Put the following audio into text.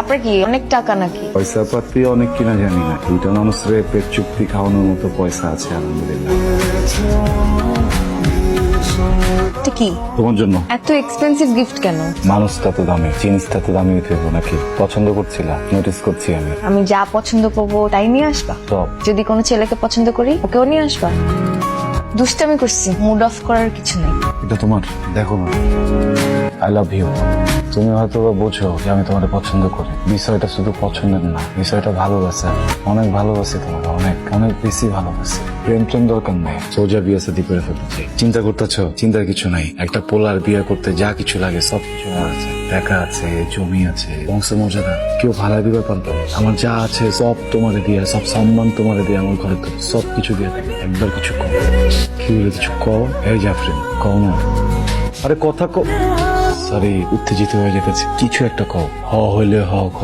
আপনার কি অনেক টাকা নাকি? পয়সা পাতি অনেক কিনা জানি না, দুইটা মানুষরে পেট চুক্তি খাওয়ানোর মতো পয়সা আছে আলহামদুলিল্লাহ। এটা কি? তোমার জন্য। এত এক্সপেন্সিভ গিফট কেন? মানুষটা তো দামি, জিনিসটা তো দামি হইতে হবে নাকি? পছন্দ করছিলা, নোটিস করছি আমি। আমি যা পছন্দ করবো তাই নিয়ে আসবা? সব। যদি কোনো ছেলেকে পছন্দ করি ওকেও নিয়ে আসবা? দুষ্টামি করছি, মুড অফ করার কিছু নেই। এটা তোমার, দেখো না। I love you. তুমি হয়তো বা বোঝো যে আমি তোমাকে পছন্দ করি, বিষয়টা শুধু পছন্দের না, বিষয়টা ভালোবাসা। অনেক ভালোবাসি তোমাকে, অনেক অনেক বেশি ভালোবাসি। প্রেম প্রেম দরকার নেই, সোজা বিয়ে শাদী করে ফেলতে। চিন্তা করতেছো? চিন্তার কিছু নাই। একটা পোলার বিয়ে করতে যা কিছু লাগে সব কিছু আমার আছে। টাকা আছে, জমি আছে, বংশমর্যাদা কেউ ভাড়া দিবে পারতো? আমার যা আছে সব তোমারে দিয়ে, সব সম্মান তোমারে দিয়ে, আমার ঘরে তো সব কিছু দিয়ে থাকে। একবার কিছু কও, কি বলে কিছু কও? এই জাফরিন কও না। আরে কথা কও। সরি, উত্তেজিত হয়ে যেতেছি। কিছু একটা কও। হ হইলে হ কও।